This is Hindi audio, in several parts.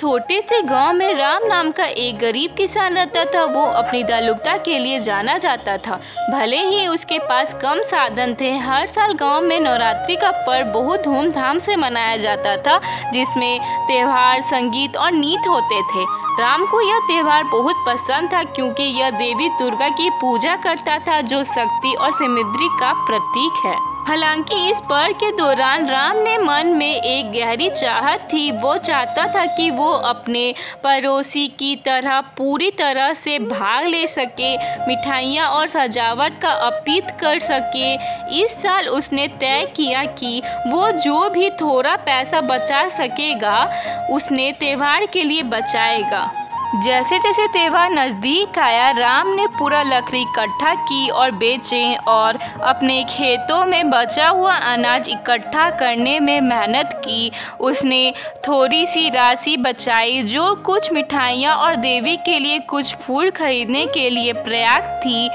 छोटे से गांव में राम नाम का एक गरीब किसान रहता था। वो अपनी दालुकता के लिए जाना जाता था। भले ही उसके पास कम साधन थे, हर साल गांव में नवरात्रि का पर्व बहुत धूमधाम से मनाया जाता था, जिसमें त्योहार, संगीत और नृत्य होते थे। राम को यह त्योहार बहुत पसंद था क्योंकि यह देवी दुर्गा की पूजा करता था, जो शक्ति और समृद्धि का प्रतीक है। हालांकि इस पर्व के दौरान राम ने मन में एक गहरी चाहत थी। वो चाहता था कि वो अपने पड़ोसी की तरह पूरी तरह से भाग ले सके, मिठाइयाँ और सजावट का अतीत कर सके। इस साल उसने तय किया कि वो जो भी थोड़ा पैसा बचा सकेगा उसने त्योहार के लिए बचाएगा। जैसे जैसे त्योहार नज़दीक आया, राम ने पूरा लकड़ी इकट्ठा की और बेचे और अपने खेतों में बचा हुआ अनाज इकट्ठा करने में मेहनत की। उसने थोड़ी सी राशि बचाई, जो कुछ मिठाइयाँ और देवी के लिए कुछ फूल खरीदने के लिए पर्याप्त थी।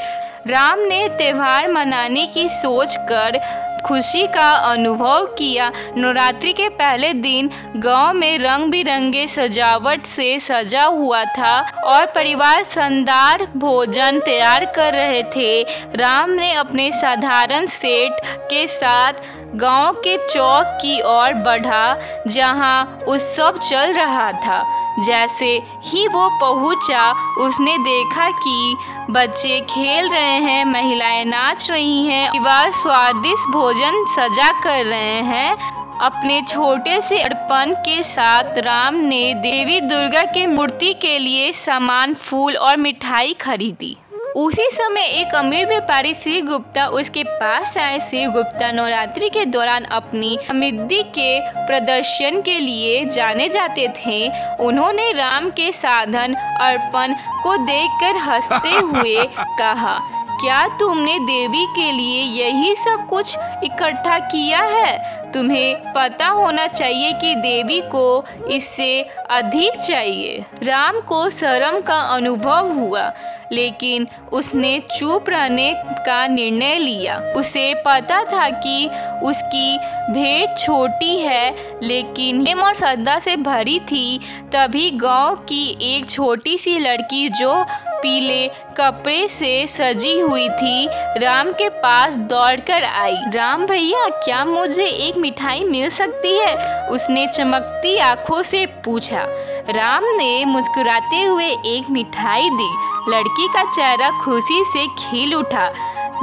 राम ने त्योहार मनाने की सोचकर खुशी का अनुभव किया। नवरात्रि के पहले दिन गांव में रंग बिरंगे सजावट से सजा हुआ था और परिवार शानदार भोजन तैयार कर रहे थे। राम ने अपने साधारण सेट के साथ गांव के चौक की ओर बढ़ा, जहां उत्सव चल रहा था। जैसे ही वो पहुंचा, उसने देखा कि बच्चे खेल रहे हैं, महिलाएं नाच रही हैं, परिवार स्वादिष्ट भोजन सजा कर रहे हैं। अपने छोटे से अर्पण के साथ राम ने देवी दुर्गा की मूर्ति के लिए सामान, फूल और मिठाई खरीदी। उसी समय एक अमीर व्यापारी श्री गुप्ता उसके पास आए। श्री गुप्ता नवरात्रि के दौरान अपनी समृद्धि के प्रदर्शन के लिए जाने जाते थे। उन्होंने राम के साधन अर्पण को देखकर हंसते हुए कहा, क्या तुमने देवी के लिए यही सब कुछ इकट्ठा किया है? तुम्हें पता होना चाहिए कि देवी को इससे अधिक चाहिए। राम को शर्म का अनुभव हुआ, लेकिन उसने चुप रहने का निर्णय लिया। उसे पता था कि उसकी भेंट छोटी है, लेकिन प्रेम और श्रद्धा से भरी थी। तभी गांव की एक छोटी सी लड़की, जो पीले कपड़े से सजी हुई थी, राम के पास दौड़कर आई। राम भैया, क्या मुझे एक मिठाई मिल सकती है? उसने चमकती आंखों से पूछा। राम ने मुस्कुराते हुए एक मिठाई दी। लड़की का चेहरा खुशी से खिल उठा।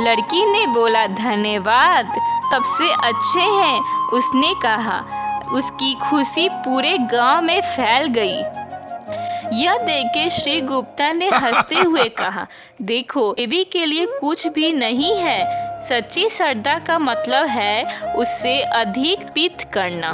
लड़की ने बोला, धन्यवाद, सबसे अच्छे हैं, उसने कहा। उसकी खुशी पूरे गांव में फैल गई। यह देखे श्री गुप्ता ने हंसते हुए कहा, देखो, देवी के लिए कुछ भी नहीं है। सच्ची श्रद्धा का मतलब है उससे अधिक प्रीत करना।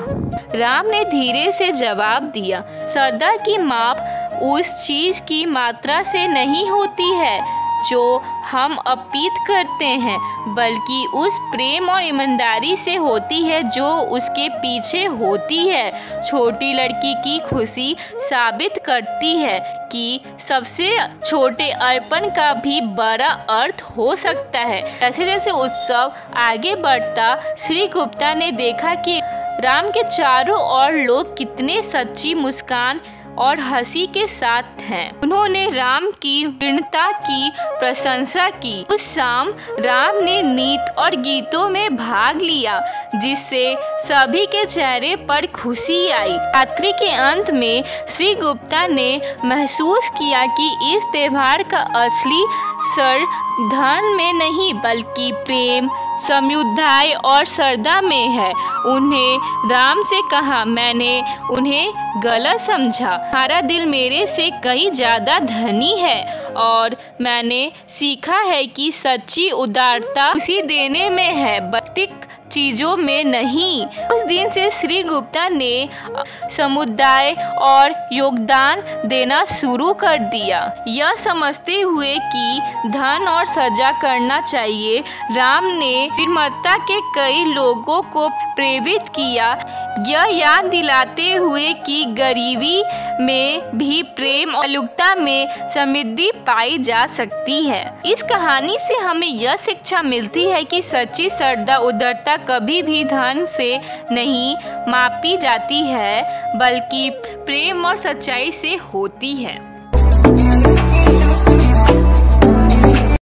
राम ने धीरे से जवाब दिया, श्रद्धा की माप उस चीज की मात्रा से नहीं होती है जो हम अर्पित करते हैं, बल्कि उस प्रेम और ईमानदारी से होती है जो उसके पीछे होती है। छोटी लड़की की खुशी साबित करती है कि सबसे छोटे अर्पण का भी बड़ा अर्थ हो सकता है। जैसे जैसे उत्सव आगे बढ़ता, श्री गुप्ता ने देखा कि राम के चारों ओर लोग कितने सच्ची मुस्कान और हंसी के साथ हैं। उन्होंने राम की दृढ़ता की प्रशंसा की। उस शाम राम ने नृत्य और गीतों में भाग लिया, जिससे सभी के चेहरे पर खुशी आई। रात्रि के अंत में श्री गुप्ता ने महसूस किया कि इस त्योहार का असली सर धन में नहीं, बल्कि प्रेम, समृद्धि और श्रद्धा में है। उन्हें राम से कहा, मैंने उन्हें गलत समझा। हमारा दिल मेरे से कहीं ज़्यादा धनी है और मैंने सीखा है कि सच्ची उदारता उसी देने में है, भौतिक चीज़ों में नहीं। उस दिन से श्री गुप्ता ने समुदाय और योगदान देना शुरू कर दिया। यह समझते हुए कि धन और सजा करना चाहिए, राम ने विनम्रता के कई लोगों को प्रेरित किया, यह याद दिलाते हुए कि गरीबी में भी प्रेम और दालुकता में समृद्धि पाई जा सकती है। इस कहानी से हमें यह शिक्षा मिलती है कि सच्ची श्रद्धा, उदारता कभी भी धन से नहीं मापी जाती है, बल्कि प्रेम और सच्चाई से होती है।